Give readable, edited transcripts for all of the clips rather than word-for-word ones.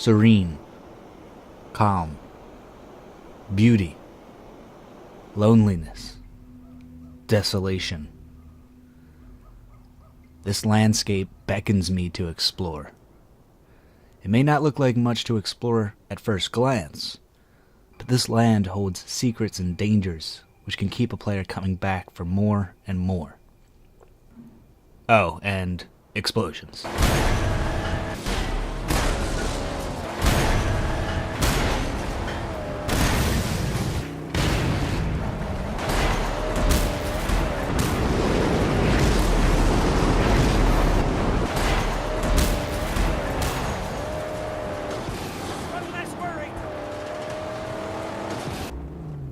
serene, calm, beauty, loneliness, desolation. This landscape beckons me to explore. It may not look like much to explore at first glance, but this land holds secrets and dangers which can keep a player coming back for more and more. Oh, and explosions.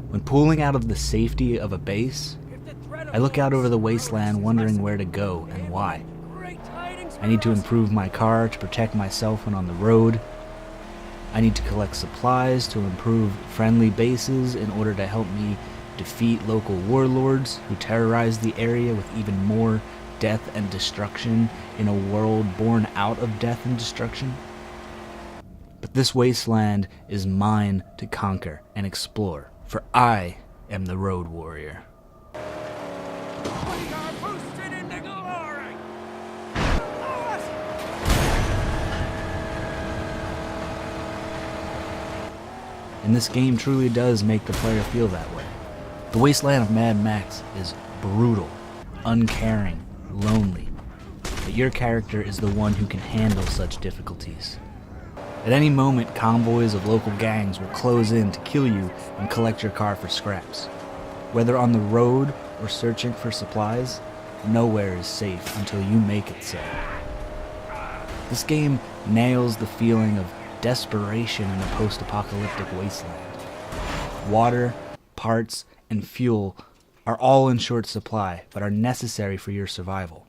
When pulling out of the safety of a base, I look out over the wasteland wondering where to go and why. I need to improve my car to protect myself when on the road. I need to collect supplies to improve friendly bases in order to help me defeat local warlords who terrorize the area with even more death and destruction in a world born out of death and destruction. But this wasteland is mine to conquer and explore, for I am the road warrior. We are boosted into glory! And this game truly does make the player feel that way. The wasteland of Mad Max is brutal, uncaring, lonely, but your character is the one who can handle such difficulties. At any moment, convoys of local gangs will close in to kill you and collect your car for scraps. Whether on the road or searching for supplies, nowhere is safe until you make it so. This game nails the feeling of desperation in a post-apocalyptic wasteland. Water, parts, and fuel are all in short supply, but are necessary for your survival.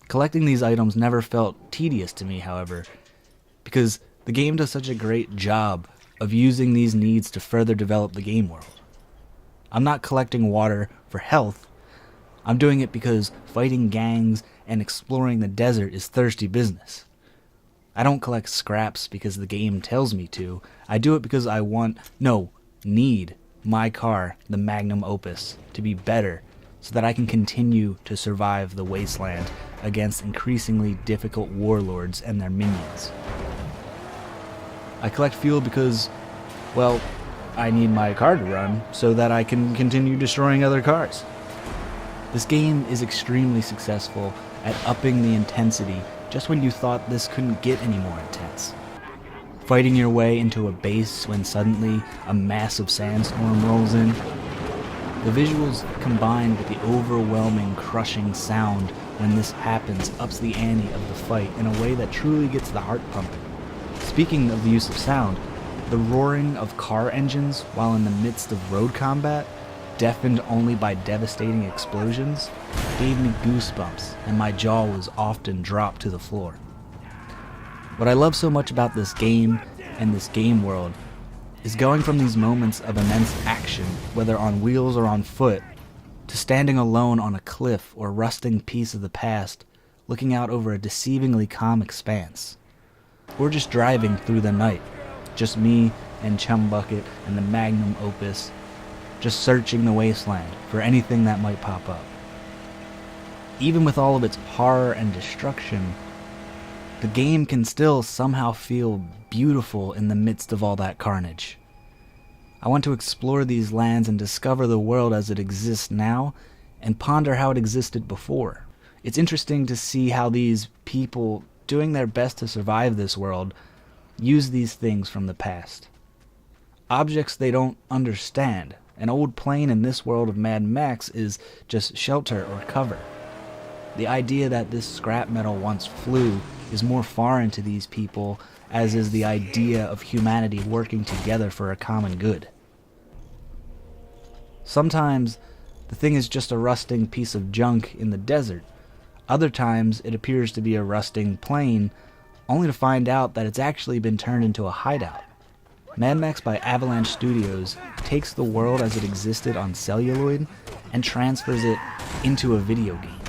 Collecting these items never felt tedious to me, however, because the game does such a great job of using these needs to further develop the game world. I'm not collecting water for health. I'm doing it because fighting gangs and exploring the desert is thirsty business. I don't collect scraps because the game tells me to. I do it because I need my car, the magnum opus, to be better so that I can continue to survive the wasteland against increasingly difficult warlords and their minions. I collect fuel because, well, I need my car to run so that I can continue destroying other cars. This game is extremely successful at upping the intensity just when you thought this couldn't get any more intense. Fighting your way into a base when suddenly a massive sandstorm rolls in. The visuals combined with the overwhelming, crushing sound when this happens ups the ante of the fight in a way that truly gets the heart pumping. Speaking of the use of sound, the roaring of car engines while in the midst of road combat, deafened only by devastating explosions, gave me goosebumps and my jaw was often dropped to the floor. What I love so much about this game and this game world is going from these moments of immense action, whether on wheels or on foot, to standing alone on a cliff or rusting piece of the past, looking out over a deceivingly calm expanse. Or just driving through the night, just me and Chum Bucket and the magnum opus, just searching the wasteland for anything that might pop up. Even with all of its horror and destruction, the game can still somehow feel beautiful in the midst of all that carnage. I want to explore these lands and discover the world as it exists now, and ponder how it existed before. It's interesting to see how these people, doing their best to survive this world, use these things from the past. Objects they don't understand. An old plane in this world of Mad Max is just shelter or cover. The idea that this scrap metal once flew is more foreign to these people, as is the idea of humanity working together for a common good. Sometimes the thing is just a rusting piece of junk in the desert. Other times it appears to be a rusting plane, only to find out that it's actually been turned into a hideout. Mad Max by Avalanche Studios takes the world as it existed on celluloid and transfers it into a video game.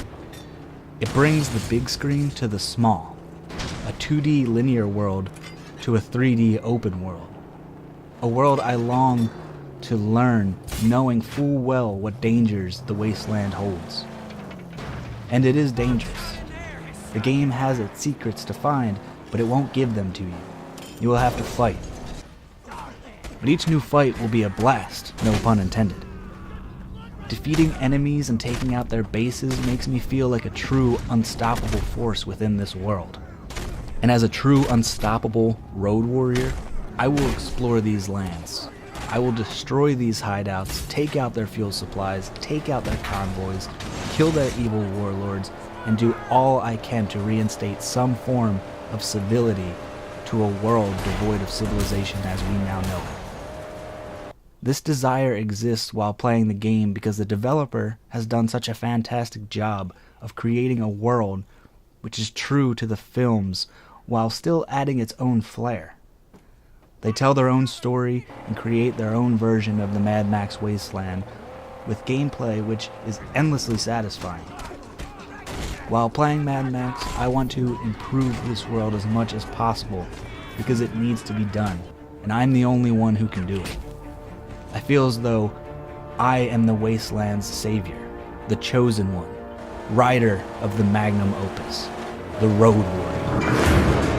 It brings the big screen to the small. A 2D linear world to a 3D open world. A world I long to learn, knowing full well what dangers the wasteland holds. And it is dangerous. The game has its secrets to find, but it won't give them to you. You will have to fight. But each new fight will be a blast, no pun intended. Defeating enemies and taking out their bases makes me feel like a true unstoppable force within this world. And as a true unstoppable road warrior, I will explore these lands. I will destroy these hideouts, take out their fuel supplies, take out their convoys, kill their evil warlords, and do all I can to reinstate some form of civility to a world devoid of civilization as we now know it. This desire exists while playing the game because the developer has done such a fantastic job of creating a world which is true to the films while still adding its own flair. They tell their own story and create their own version of the Mad Max Wasteland with gameplay which is endlessly satisfying. While playing Mad Max, I want to improve this world as much as possible because it needs to be done, and I'm the only one who can do it. I feel as though I am the Wasteland's savior, the chosen one, rider of the magnum opus, the road warrior.